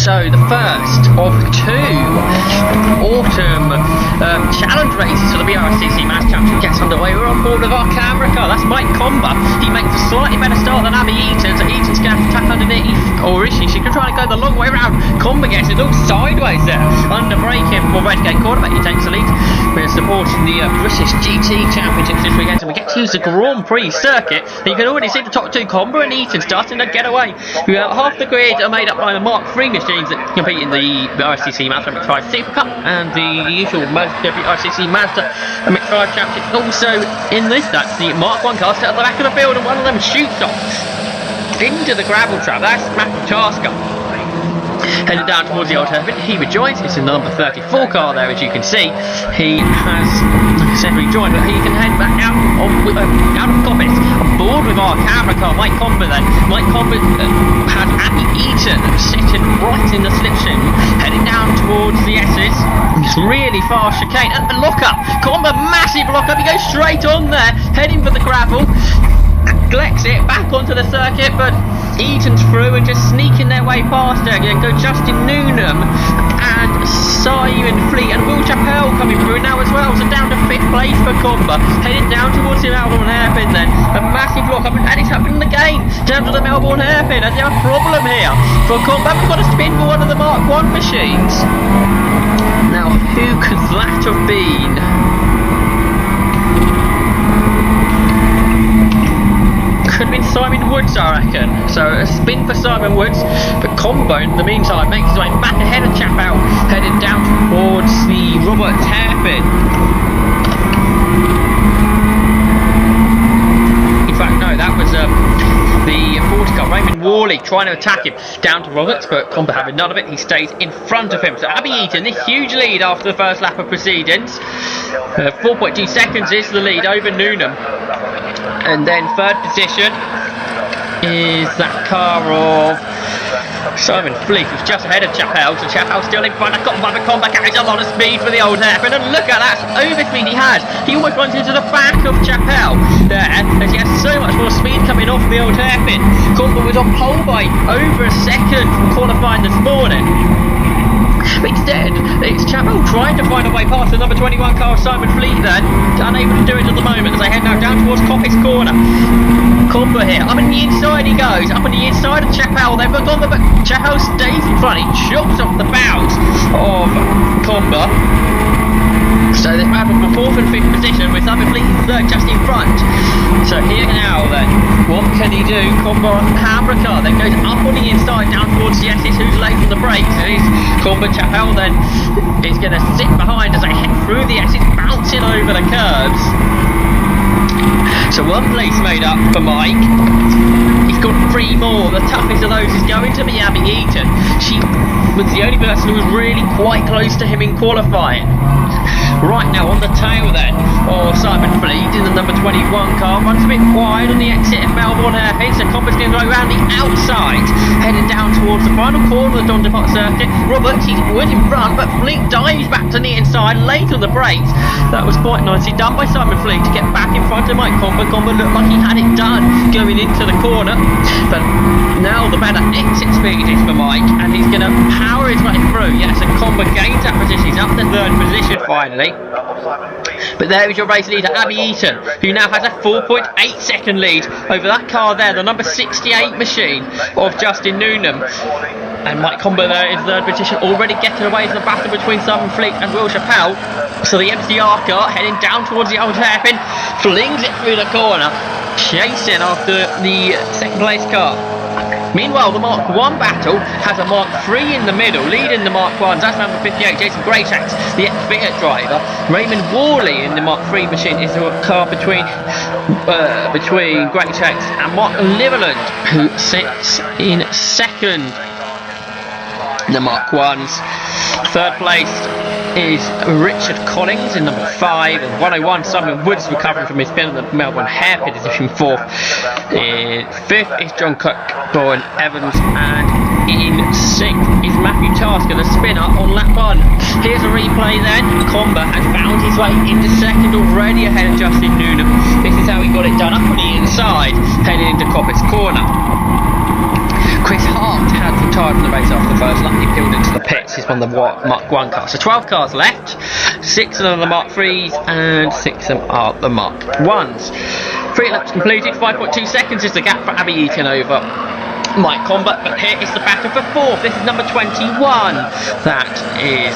So the first of two autumn challenge races for the BRSCC Mazda Championship gets underway. We're on board with our camera car. That's Mike Comber. He makes a slightly better start than Abby Eaton, so Eaton's going to have to tack underneath. Or is she? She can try to go the long way around. Comber gets it all sideways there. Under braking for Redgate Corner, but he takes the lead. We're supporting the British GT Championships this weekend, so we get to use the Grand Prix circuit. You can already see the top two, Comber and Eaton, starting to get away. Half the grid are made up by the Mark III machines that compete in the BRSCC Mazda MX5 Super Cup and the usual BRSCC Mazda MX5 Championship. Also in this, that's the Mark I car set at the back of the field, and one of them shoots off into the gravel trap. That's Matthew Tasker. Headed down towards the old hairpin, he rejoins. It's in the number 34 car there, as you can see. He has, like I said, rejoined, but he can head back out of coppice, on board with our camera car, Mike Comber then. Mike Comber has Abby Eaton sitting right in the slipstream, heading down towards the S's. It's really fast chicane, and lock up. Comber, massive lock up, he goes straight on there, heading for the gravel. Glecks it back onto the circuit, but Eaton's through and just sneaking their way past her. Again, go Justin Noonan and Simon Fleet and Will Chappell coming through now as well. So down to 5th place for Comber, heading down towards the Melbourne hairpin then. A massive lock up, and it's happening again down to the Melbourne hairpin. There's a problem here for Comber. We've got a spin for one of the Mark I machines. Now, who could that have been? Could have been Simon Woods, I reckon. So a spin for Simon Woods, but Combo in the meantime makes his way back ahead of Chappell, headed down towards the Roberts hairpin. In fact, no, that was the 40 car, Raymond Worley, trying to attack him down to Roberts, but Combo having none of it. He stays in front of him. So Abby Eaton, this huge lead after the first lap of proceedings. 4.2 seconds is the lead over Noonan. And then third position is that car of Simon Fleet, who's just ahead of Chappell. So Chappell still in front. I've got Comber carries a lot of speed for the old hairpin, and look at that overspeed he has. He almost runs into the back of Chappell there, as he has so much more speed coming off the old hairpin. Comber was on pole by over a second from qualifying this morning. Instead, it's Chappell trying to find a way past the number 21 car of Simon Fleet then, unable to do it at the moment as they head now down towards Coppice Corner. Comber here, up on the inside he goes, up on the inside of Chappell, they've got but Chappell stays in front, he chops off the bows of Comber. So they're battle for 4th and 5th position with Simon Fleet in 3rd just in front. So here now then, what can he do? Comber on the camera car, then goes up on the inside down towards the S's, who's late on the brakes. It is Comber. Chappell then is going to sit behind as they head through the S's, bouncing over the curbs. So one place made up for Mike. He's got 3 more. The toughest of those is going to be Abby Eaton. She was the only person who was really quite close to him in qualifying. Right now on the tail then of Simon Fleet in the number 21 car, runs a bit wide on the exit of Melbourne hairpin, so Comber's going to go around the outside, heading down towards the final corner of the Don Depot circuit. Roberts, he was in front, but Fleet dives back to the inside, late on the brakes. That was quite nicely done by Simon Fleet to get back in front of Mike Comber. Comber looked like he had it done going into the corner, but now the better exit speed is for Mike, and he's going to power his way through. Yes, and Comber gains that position. He's up to 3rd position finally. But there is your race leader, Abby Eaton, who now has a 4.8 second lead over that car there, the number 68 machine of Justin Noonan. And Mike Comber there in 3rd position, already getting away from the battle between Simon Fleet and Will Chappell. So the MCR car heading down towards the old hairpin, flings it through the corner, chasing after the 2nd place car. Meanwhile, the Mark I battle has a Mark III in the middle, leading the Mark Is. That's number 58, Jason Greytax, the ex-Fiat driver. Raymond Worley in the Mark III machine is a car between Greytax and Mark Liverland, who sits in 2nd. The Mark Is. 3rd place is Richard Collins in number 5, and 101 Simon Woods recovering from his spin on the Melbourne hairpin is in 4th. In 5th is John Cockburn Evans, and in 6th is Matthew Tasker, the spinner on lap 1. Here's a replay then. Comber has found his way into 2nd already ahead of Justin Noonan. This is how he got it done, up on the inside, heading into Coppice Corner. Chris Hart had the tired from the race after the first lap. He peeled into the pits. He's won the Mark 1 car. So 12 cars left. 6 of them are the Mark 3s and 6 of them are the Mark 1s. 3 laps completed. 5.2 seconds is the gap for Abby Eaton over Mike Combat, but here is the battle for 4th. This is number 21. That is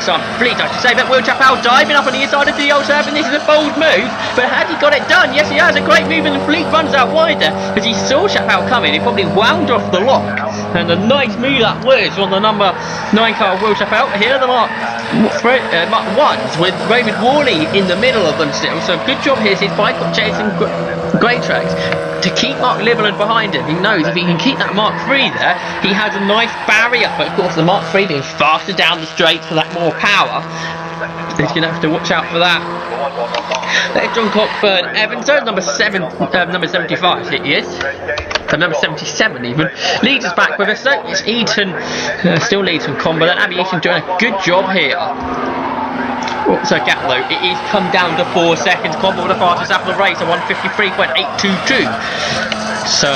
Simon Fleet, I should say. But Will Chappell diving up on the inside of the old turf, and this is a bold move. But has he got it done? Yes, he has. A great move, and the Fleet runs out wider because he saw Chappell coming. He probably wound off the lock, and a nice move that was on the number 9 car, Will Chappell. Here are the Mark 1s with Raymond Worley in the middle of them still. So good job here. His bike got chasing Grey Tracks to keep Mark Liverland behind him. He knows if he can keep that Mark 3 there, he has a nice barrier. But of course, the Mark 3 being faster down the straight for that more power, he's going to have to watch out for that. There's John Cockburn, Evanson, number 75, he is. So number 77 even. Leads us back with us. So it's Eaton, still leads from Comber. Then Abby Eaton doing a good job here. So gap though, it is come down to 4 seconds. Comber with the fastest lap of the race, a 1:53.822. So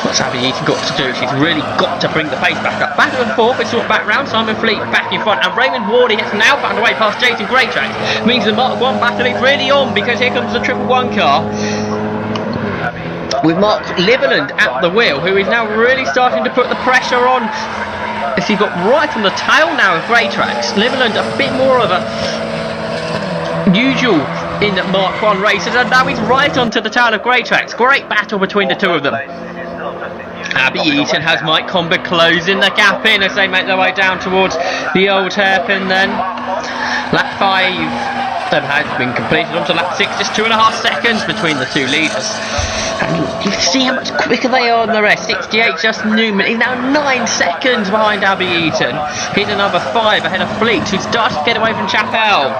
what's Abby Eaton got to do? She's really got to bring the pace back up. Back to the 4th, it's sort of back round. Simon Fleet back in front, and Raymond Worley has now found a way past Jason Greytracks. Means the Mark 1 battle is really on, because here comes the 111 car with Mark Liverland at the wheel, who is now really starting to put the pressure on. As he got right on the tail now of Greytracks. Liverland a bit more of a usual in Mark 1 races, and now he's right onto the tail of Greytracks. Great battle between the two of them. Abby Eaton has Mike Comber closing the gap in as they make their way down towards the old hairpin then. Lap 5 has been completed onto lap 6, just 2.5 seconds between the two leaders. And you see how much quicker they are than the rest. 68 just Newman. He's now 9 seconds behind Abby Eaton. He's another 5 ahead of Fleet, who started to get away from Chappell.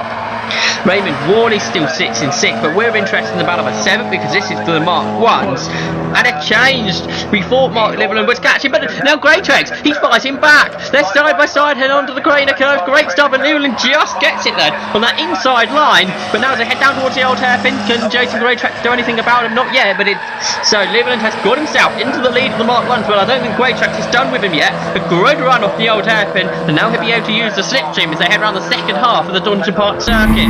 Raymond Worley still sits in 6th, but we're interested in the battle for 7th because this is for the Mark 1s. And it changed. We thought Mark Liverland was catching, but now Greytracks, he's fighting back. They're side by side, head onto the Grainer curve. Great stuff, and Liverland just gets it then on that inside line. But now as they head down towards the old hairpin, can Jason Greytracks do anything about him? Not yet, but so Liverland has got himself into the lead of the Mark 1s, but I don't think Greytracks is done with him yet. A good run off the old hairpin, and now he'll be able to use the slipstream as they head around the second half of the Donington Park circuit.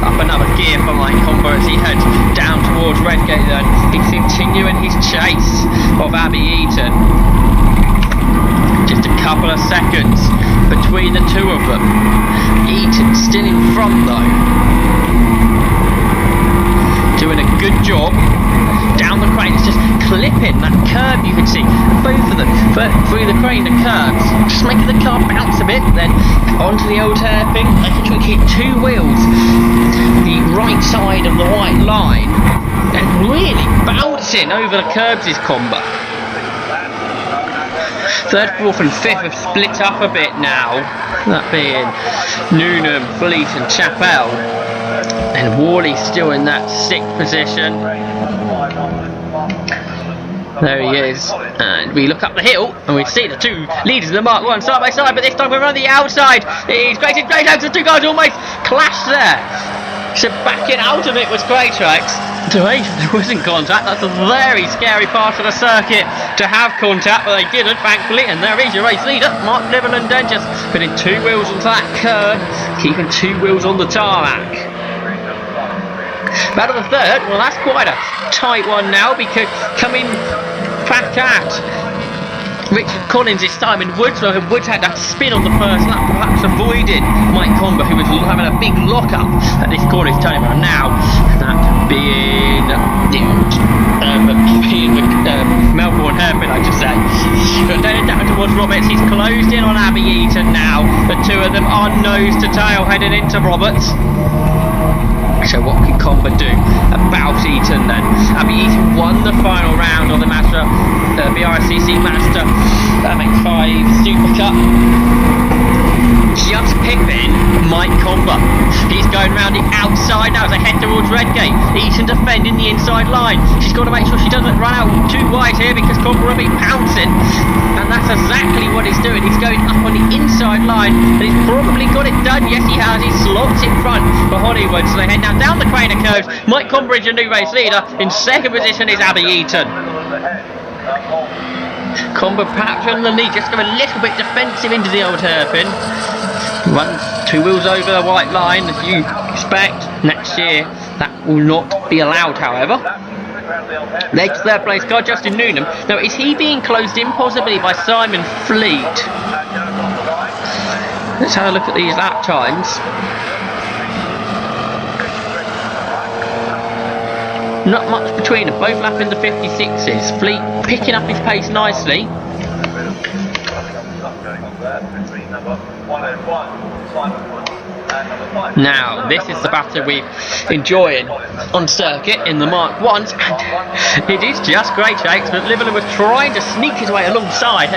Up another gear for Mike Comber as he heads down towards Redgate then. He's continuing his chase of Abby Eaton. Just a couple of seconds between the two of them. Eaton still in front though. Doing a good job. Down the crane, it's just clipping that curve you can see. Both of them through the crane, the curves. Just making the car bounce a bit, then onto the old hairpin. They can try and keep 2 wheels the right side of the white line and really bouncing over the curbs is Comber. 3rd, 4th and 5th have split up a bit now, that being Noonan, Fleet and Chappell, and Worley still in that 6th position. There he is, and we look up the hill and we see the two leaders of the Mark 1 side by side, but this time we're on the outside. He's Greytracks, the two guys almost clashed there. So backing out of it was Greytracks. To make sure there wasn't contact. That's a very scary part of the circuit to have contact, but they didn't, thankfully. And there is your race leader, Mark Liverland, then just putting 2 wheels onto that curve, keeping 2 wheels on the tarmac. Battle of the 3rd, well that's quite a tight one now, because coming back at Richard Collins this time in Woods, where Woods had that spin on the first lap, perhaps avoided Mike Comber, who was having a big lock-up at this corner. He's turning around now, that being Melbourne hairpin, I should say. But then down towards Roberts, he's closed in on Abby Eaton now. The two of them are nose to tail heading into Roberts. So what can Comber do about Eaton then? Abby Eaton won the final round on the Mazda BRSCC Mazda MX5 Super Cup. Just pipping Mike Comber. He's going round the outside now as they head towards Redgate. Eaton defending the inside line. She's got to make sure she doesn't run out too wide here, because Comber will be pouncing. And that's exactly what he's doing. He's going up on the inside line, and he's probably got it done. Yes, he has. He slots in front for Hollywood. So they head now down the Craner curves. Mike Comber is your new race leader. In 2nd position is Abby Eaton. Comber perhaps on the lead, just go a little bit defensive into the old hairpin. Runs 2 wheels over the white line, as you expect. Next year, that will not be allowed, however. Next, third place car, Justin Noonan. Now, is he being closed in possibly by Simon Fleet? Let's have a look at these lap times. Not much between them, both lapping the 56s. Fleet picking up his pace nicely. Now, this is the battle we're enjoying on circuit in the Mark 1s, and it is just great shakes, but Liverland was trying to sneak his way alongside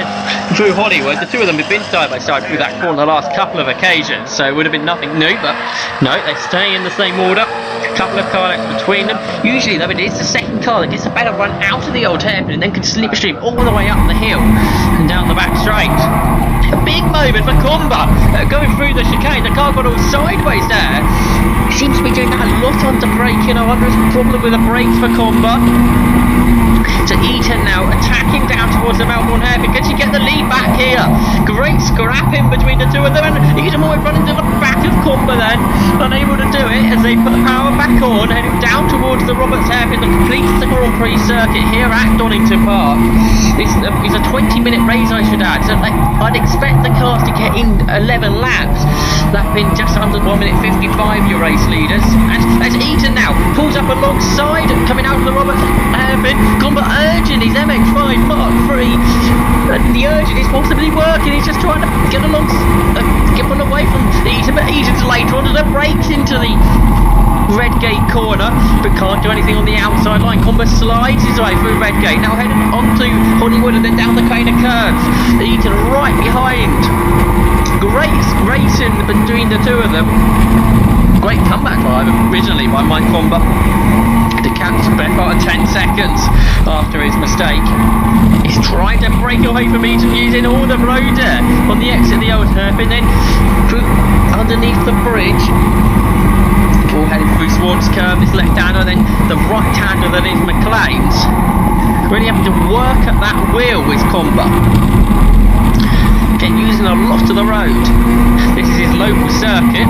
Drew Hollywood. The two of them have been side by side through that corner the last couple of occasions, so it would have been nothing new, but no, they stay in the same order. A couple of car lengths between them. Usually, though, it is the second car that gets a better run out of the old hairpin and then can slipstream all the way up the hill and down the back straight. A big moment for Comber going through the chicane. The car got all sideways there. He seems to be doing that a lot under braking. I wonder if there's a problem with the brakes for Comber. So Eaton now attacking down towards the Melbourne hairpin. Can she get the lead back here? Great scrapping between the two of them, and Eaton might run into the back of Comber then, unable to do it as they put the power back on, heading down towards the Roberts hairpin that completes the Grand Prix circuit here at Donington Park. It's a 20-minute race, I should add, so I'd expect the cars to get in 11 laps. Lapping just under 1 minute 55, your race leaders. And as Eaton now pulls up alongside, coming out of the Roberts hairpin, Comber urging his MX5 Mark 3. The urging is possibly working. He's just trying to get along, get one away from Eaton, but Eaton's later on, and breaks into the Redgate corner, but can't do anything on the outside line. Comber slides his way through Redgate, now heading onto Hollywood and then down the cane of curves. Eaton right behind. Great racing between the two of them. Great comeback drive originally by Mike Comber to catch best part of 10 seconds after his mistake. He's trying to break away from Eaton using all the road on the exit of the old hairpin, then through underneath the bridge. All heading through Swan's curve, this left-hander, then the right-hander that is McLean's. Really having to work at that wheel with Comber. Again, using a lot of the road. This is his local circuit.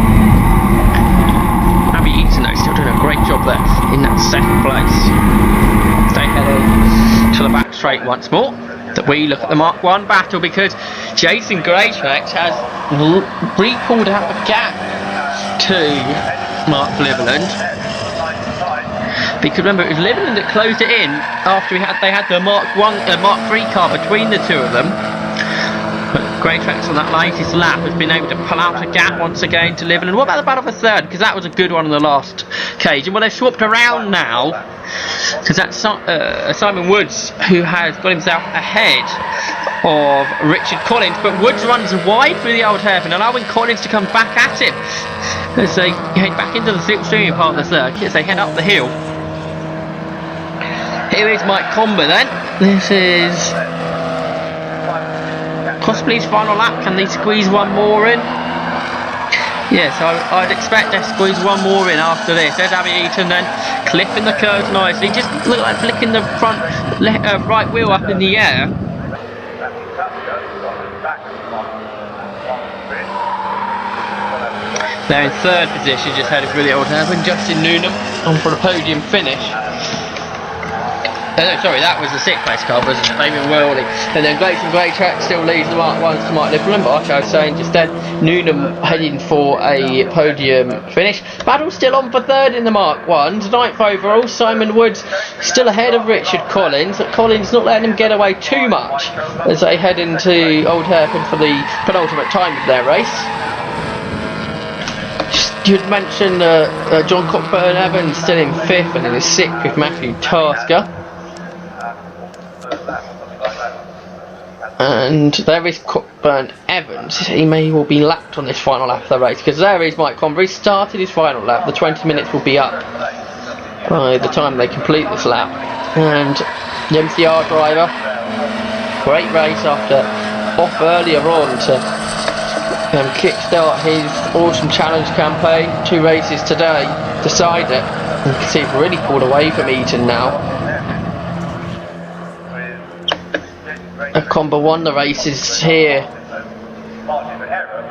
Abby Eaton though, still doing a great job there in that second place. Stay heading to the back straight once more. That we look at the Mark 1 battle, because Jason Greytrax has re-pulled out the gap to Mark Liverland. Because remember, it was Liverland that closed it in after they had the Mark 3 car between the two of them. But Greytrax on that latest lap has been able to pull out a gap once again to Liverland. What about the battle for third? Because that was a good one on the last occasion. Well, they've swapped around now, because that's Simon Woods who has got himself ahead of Richard Collins, but Woods runs wide through the old hairpin, allowing Collins to come back at him as they head back into the slipstream part of the circuit as they head up the hill. Here is Mike Comber then. This is possibly his final lap. Can they squeeze one more in? Yes, I'd expect to squeeze one more in after this. There's Abby Eaton then, clipping the curves nicely. Just look like flicking the front right wheel up in the air. They're in third position, just heading through the old hairpin. Justin Noonan on for a podium finish. No, sorry, that was the sixth place car, wasn't it? Damien Worley. And then Greytrax still leads the Mark 1s to Mike Liverland. But like I was saying just then, Noonan heading for a podium finish. Battle still on for third in the Mark 1s. Ninth overall, Simon Woods still ahead of Richard Collins. But Collins not letting him get away too much as they head into Old Hairpin for the penultimate time of their race. You'd mentioned John Cockburn-Evans still in fifth, and in his sixth with Matthew Tasker. And there is Cockburn-Evans. He may well be lapped on this final lap of the race, because there is Mike Comber. He started his final lap. The 20 minutes will be up by the time they complete this lap. And the MCR driver, great race after off earlier on to kickstart his awesome challenge campaign. 2 races today, decide it. You can see it really pulled away from Eaton now. Comber won the races here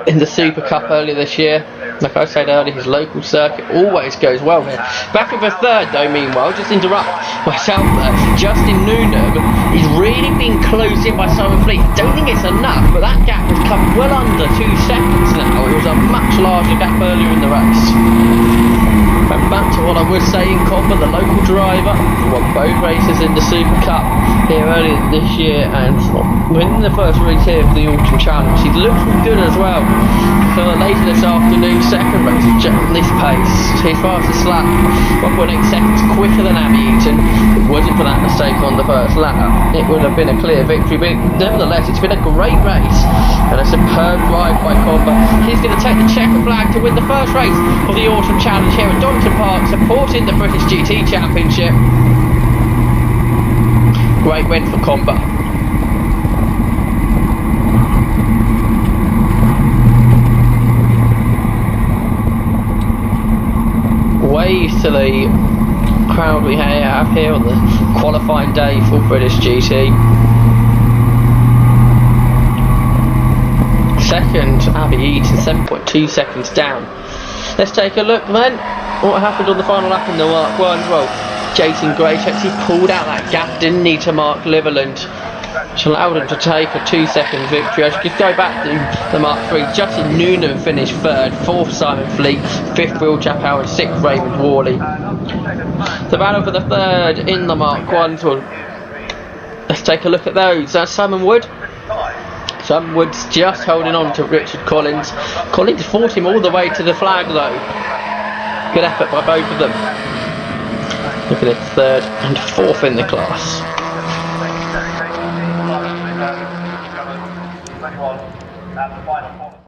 in the Super Cup earlier this year. Like I said earlier, his local circuit always goes well here. Back with a third though, meanwhile, just interrupt myself there. Justin Noonan, he's really been closed in by Simon Fleet. Don't think it's enough, but that gap has come well under 2 seconds now. It was a much larger gap earlier in the race. And back to what I was saying, Comber, the local driver, won both races in the Super Cup here earlier this year and winning the first race here for the Autumn Challenge. He looks good as well. So later this afternoon, second race at this pace, his fastest lap, 1.8 seconds quicker than Abby Eaton. If it wasn't for that mistake on the first lap, it would have been a clear victory, but nevertheless it's been a great race and a superb drive by Comber. He's going to take the checker flag to win the first race of the Autumn Challenge here at Donington Park, supporting the British GT Championship. Great win for Comber. Waves to the crowd we have here on the qualifying day for British GT. Second, Abby Eaton, 7.2 seconds down. Let's take a look then what happened on the final lap in the Mark 1. Well, Jason Gray actually pulled out that gap, didn't need to Mark Liverland, which allowed him to take a 2-second victory. As you could go back to the Mark 3, Justin Noonan finished 3rd, 4th Simon Fleet, 5th Will Chappell and 6th Raymond Worley. The battle for the 3rd in the Mark 1. So let's take a look at those. That's Simon Wood. Simon Wood's just holding on to Richard Collins. Collins fought him all the way to the flag though. Good effort by both of them. Look at it, 3rd and 4th in the class.